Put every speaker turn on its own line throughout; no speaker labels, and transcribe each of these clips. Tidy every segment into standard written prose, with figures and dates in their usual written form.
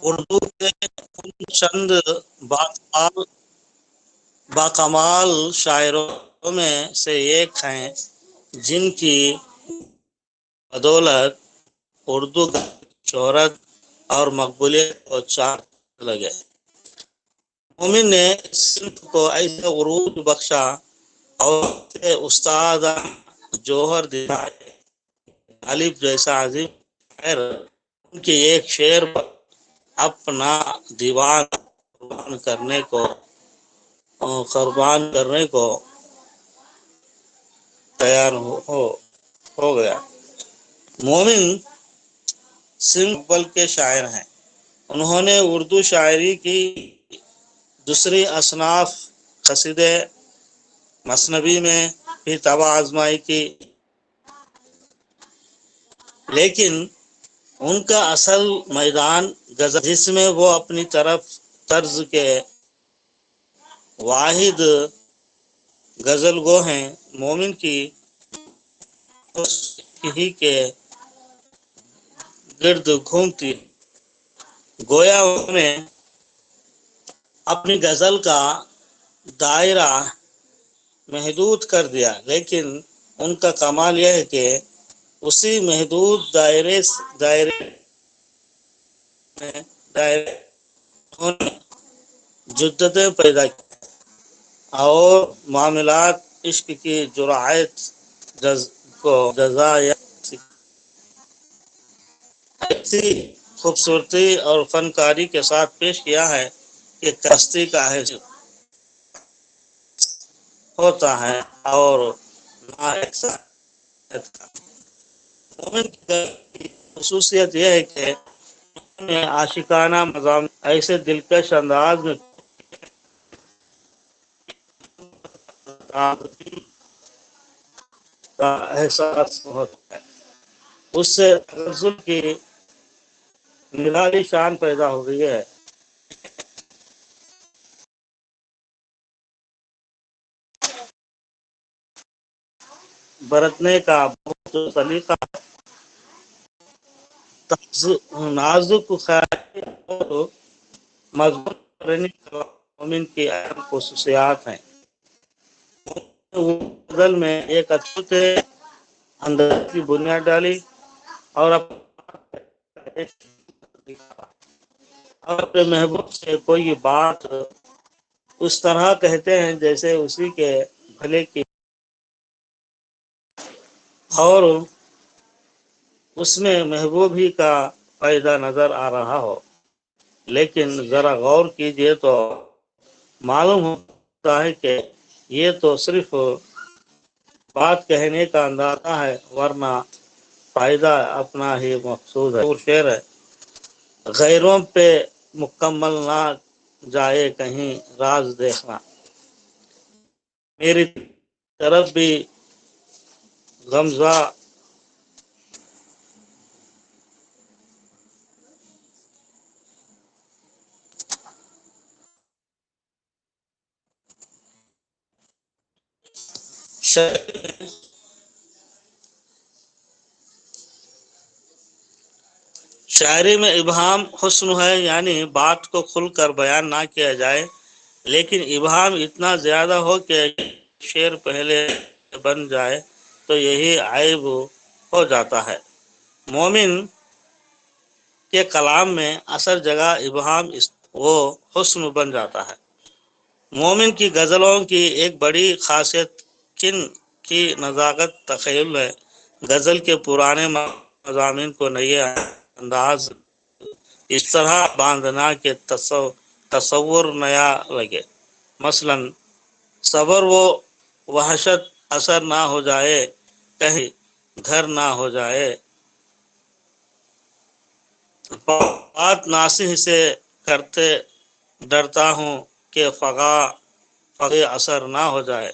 اردو کے ان چند باکمال باکمال شاعروں میں سے ایک ہیں جن کی بدولت اردو شہرت اور مقبولیت کو چار لگے۔ مومن نے صنف کو ایسے عروج بخشا اور استاد جوہر دکھائے، غالب جیسا عظیم شاعر ان کی ایک شعر پر اپنا دیوان قربان کرنے کو تیار ہو گیا۔ مومن صنف اول کے شاعر ہیں۔ انہوں نے اردو شاعری کی دوسری اصناف قصیدے مثنوی میں بھی طبع آزمائی کی، لیکن ان کا اصل میدان غزل، جس میں وہ اپنی طرز کے واحد غزل گو ہیں۔ مومن کی ہی کے گرد گھومتی گویا انہوں نے اپنی غزل کا دائرہ محدود کر دیا، لیکن ان کا کمال یہ ہے کہ اسی محدود دائرے انہوں نے جدتیں پیدا کی اور معاملات عشق کی جرأت کو ایسی خوبصورتی اور فنکاری کے ساتھ پیش کیا ہے کہ کشتی کا حصہ ہوتا ہے اور نہ ایک ساتھ۔ مومن کی خصوصیت یہ ہے کہ عاشقانہ مضامین ایسے دلکش انداز میں کا احساس ہوتا ہے، اس سے تغزل کی نرالی شان پیدا ہو گئی ہے۔ برتنے کا بہت سلیقہ، نازک خیال اور مضبوط ٹریننگ کا مومن کی اہم خصوصیات ہیں۔ غزل میں ایک اچھے انداز کی بنیاد ڈالی اور اپنے محبوب سے کوئی بات اس طرح کہتے ہیں جیسے اسی کے بھلے کی اور اس میں محبوب ہی کا فائدہ نظر آ رہا ہو، لیکن ذرا غور کیجئے تو معلوم ہوتا ہے کہ یہ تو صرف بات کہنے کا اندازہ ہے، ورنہ فائدہ اپنا ہی مقصود ہے۔ شعر ہے، غیروں پہ مکمل نہ جائے کہیں راز دیکھنا، میری طرف بھی غمزہ شاعری میں ابہام حسن ہے، یعنی بات کو کھل کر بیان نہ کیا جائے، لیکن ابہام اتنا زیادہ ہو کہ شعر پہلے بن جائے تو یہی عیب ہو جاتا ہے۔ مومن کے کلام میں اثر جگہ ابہام وہ حسن بن جاتا ہے۔ مومن کی غزلوں کی ایک بڑی خاصیت کن کی نزاکت تخیل ہے۔ غزل کے پرانے مضامین کو نئے انداز اس طرح باندھنا کہ تصور نیا لگے۔ مثلا صبر و وحشت اثر نہ ہو جائے، کہیں گھر نہ ہو جائے، بات ناصح سے کرتے ڈرتا ہوں کہ فغا اثر نہ ہو جائے۔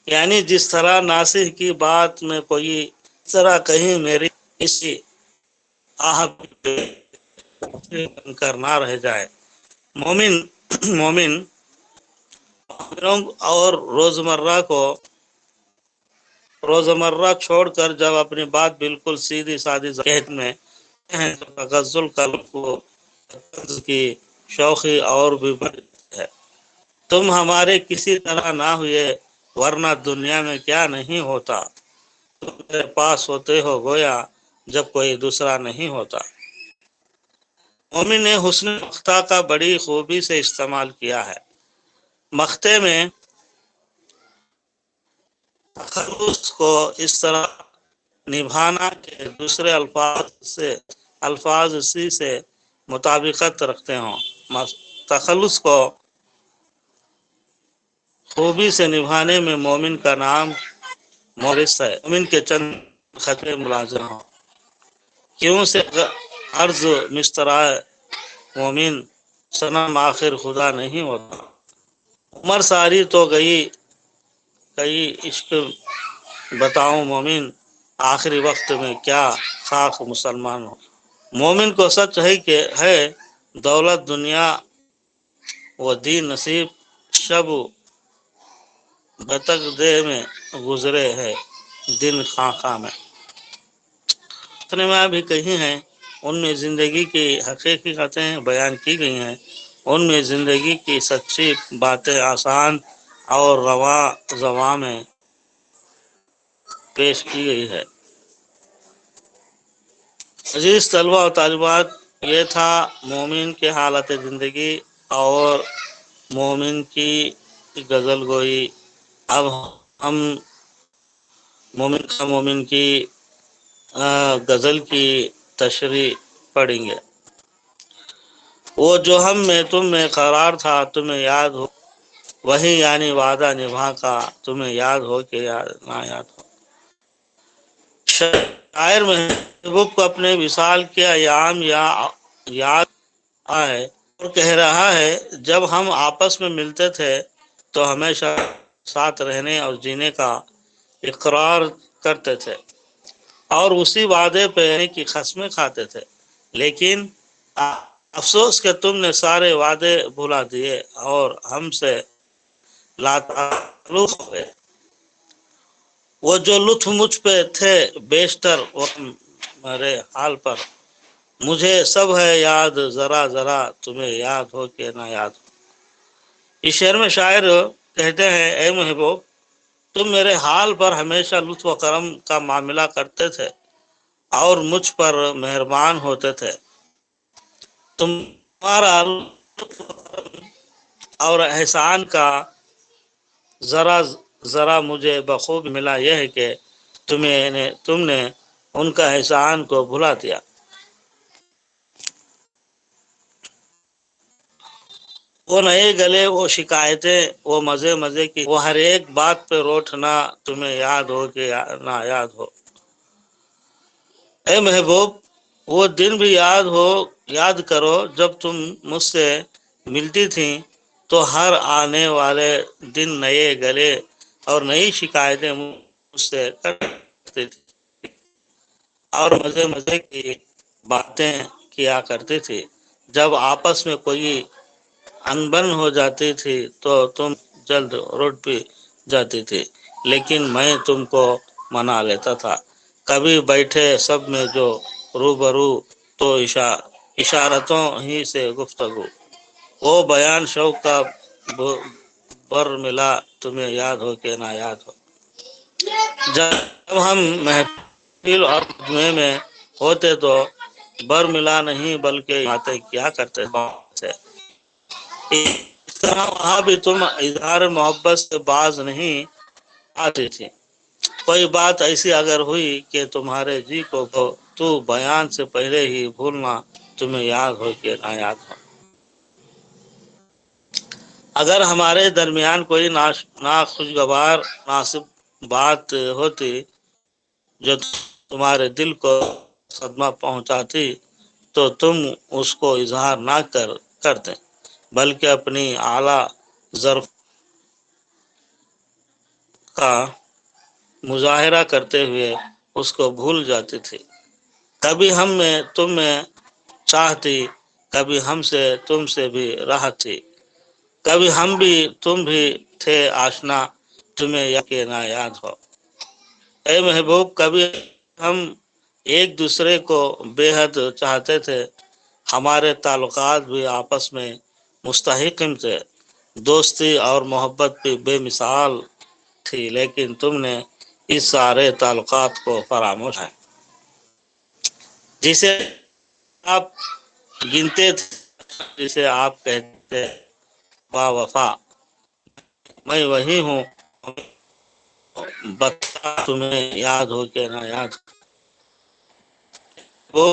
یعنی جس طرح ناصح کی بات میں کوئی اس طرح کہیں میری اسی آہ کر نہ رہ جائے۔ مومن مومن اور روزمرہ چھوڑ کر جب اپنی بات بالکل سیدھی سادی زبان میں ہیں تو تغزل قلب کو کی شوخی اور بھی بڑھ ہے۔ تم ہمارے کسی طرح نہ ہوئے ورنہ دنیا میں کیا نہیں ہوتا، تم میرے پاس ہوتے ہو گویا جب کوئی دوسرا نہیں ہوتا۔ مومن نے حسن مختہ کا بڑی خوبی سے استعمال کیا ہے۔ مختے میں تخلص کو اس طرح نبھانا کہ دوسرے الفاظ اسی سے مطابقت رکھتے ہوں۔ تخلص کو خوبی سے نبھانے میں مومن کا نام مورث ہے۔ مومن کے چند خطرے ملازم ہوں۔ کیوں سے عرض مسترائے مومن صنم آخر خدا نہیں ہوتا۔ عمر ساری تو گئی کئی عشق بتاؤں مومن، آخری وقت میں کیا خاک مسلمان ہو۔ مومن کو سچ ہے کہ ہے دولت دنیا و دین نصیب، شب بتک دے میں گزرے ہے دن خاں میں۔ میں بھی کہی ہیں، ان میں زندگی کی حقیقتیں بیان کی گئی ہیں، ان میں زندگی کی سچی باتیں آسان اور رواں زبان میں پیش کی گئی ہے۔ عزیز طلبہ و طالبات، یہ تھا مومن کے حالت زندگی اور مومن کی غزل گوئی۔ اب ہم مومن کی غزل کی تشریح پڑھیں گے۔ وہ جو ہم میں تم میں قرار تھا تمہیں یاد ہو، وہی یعنی وعدہ نبھا کا تمہیں یاد ہو کہ نہ یاد ہو۔ شاعر محبوب کو اپنے وصال کے ایام یاد آئے اور کہہ رہا ہے، جب ہم آپس میں ملتے تھے تو ہمیشہ ساتھ رہنے اور جینے کا اقرار کرتے تھے اور اسی وعدے پہ رہنے کی قسمیں کھاتے تھے، لیکن افسوس کہ تم نے سارے وعدے بھلا دیے اور ہم سے لاتعلق ہو گئے۔ وہ جو لطف مجھ پہ تھے بیشتر وقت میرے حال پر، مجھے سب ہے یاد ذرا ذرا تمہیں یاد ہو کہ نہ یاد ہو۔ اس شعر میں شاعر کہتے ہیں، اے محبوب، تم میرے حال پر ہمیشہ لطف و کرم کا معاملہ کرتے تھے اور مجھ پر مہربان ہوتے تھے۔ تمہارا لطف و کرم اور احسان کا ذرا ذرا مجھے بخوب ملا، یہ ہے کہ تم نے ان کا احسان کو بھلا دیا۔ وہ نئے گلے، وہ شکایتیں، وہ مزے کی، وہ ہر ایک بات پہ روٹھنا تمہیں یاد ہو کہ نہ یاد ہو۔ اے محبوب، وہ دن بھی یاد کرو جب تم مجھ سے ملتی تھیں تو ہر آنے والے دن نئے گلے اور نئی شکایتیں مجھ سے کرتی تھی اور مزے کی باتیں کیا کرتی تھی۔ جب آپس میں کوئی انبن ہو جاتی تھی تو تم جلد روٹ بھی جاتی تھی، لیکن میں تم کو منا لیتا تھا۔ کبھی بیٹھے سب میں جو روبرو تو اشارتوں ہی سے گفتگو، وہ بیان شوق کا بر ملا تمہیں یاد ہو کہ نہ یاد ہو۔ جب ہم محفل اور مجمع میں ہوتے تو بر ملا نہیں بلکہ باتیں کیا کرتے تھے۔ اس طرح وہاں بھی تم اظہار محبت سے باز نہیں آتی تھی۔ کوئی بات ایسی اگر ہوئی کہ تمہارے جی کو تو بیان سے پہلے ہی بھولنا تمہیں یاد ہو کہ نہ یاد ہو۔ اگر ہمارے درمیان کوئی ناخوشگوار مناسب بات ہوتی جو تمہارے دل کو صدمہ پہنچاتی تو تم اس کو اظہار نہ کرتے بلکہ اپنی اعلیٰ ظرف کا مظاہرہ کرتے ہوئے اس کو بھول جاتی تھی۔ کبھی ہم میں تم میں چاہتی، کبھی ہم سے تم سے بھی راہ تھی، کبھی ہم بھی تم بھی تھے آشنا، تمہیں یقین نہ یاد ہو۔ اے محبوب، کبھی ہم ایک دوسرے کو بے حد چاہتے تھے، ہمارے تعلقات بھی آپس میں مستحکم تھے، دوستی اور محبت بھی بے مثال تھی، لیکن تم نے اس سارے تعلقات کو فراموش ہے۔ جسے آپ گنتے تھے، جسے آپ کہتے تھے با وفا، میں وہی ہوں، بتا تمہیں یاد ہو کہ نہ یاد ہو۔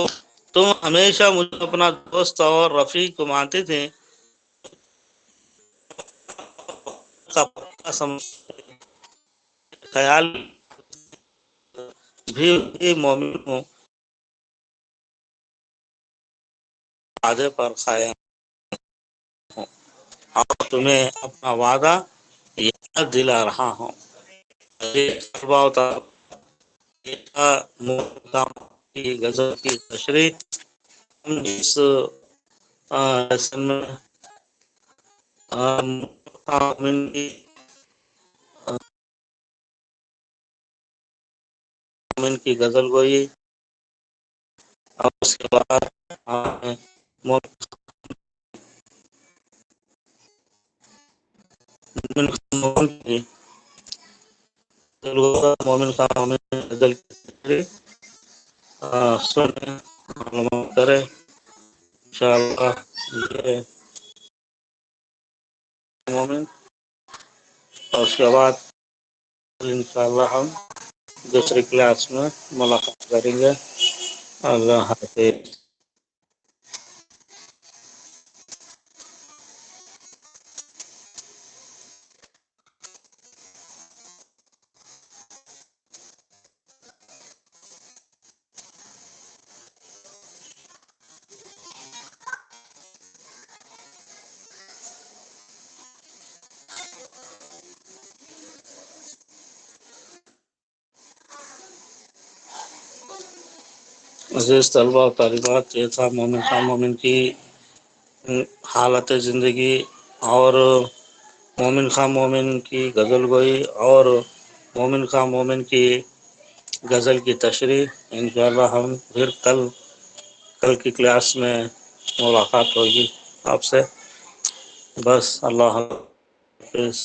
تم ہمیشہ مجھے اپنا دوست اور رفیق مانتے تھے، کا پکا خیال بھی مومن ہوں، وعدے پر قائم ہوں، اور تمہیں اپنا وعدہ یاد دلا رہا ہوں۔ کی غزل کی تشریح ہم اس لیسن میں مومن کی غزل گوئی، اور اس کے بعد مومن کی مومن خان مومن غزل کی سنیں، معلومات کریں انشاءاللہ۔ یہ مومن، اور اس کے بعد انشاءاللہ ہم دوسری کلاس میں ملاقات کریں گے۔ اللہ حافظ۔ عزیز طلبہ و طالبات، یہ تھا مومن خان مومن کی حالت زندگی، اور مومن خان مومن کی غزل گوئی، اور مومن خان مومن کی غزل کی تشریح۔ انشاءاللہ ہم پھر کل کی کلاس میں ملاقات ہوگی آپ سے۔ بس اللہ حافظ۔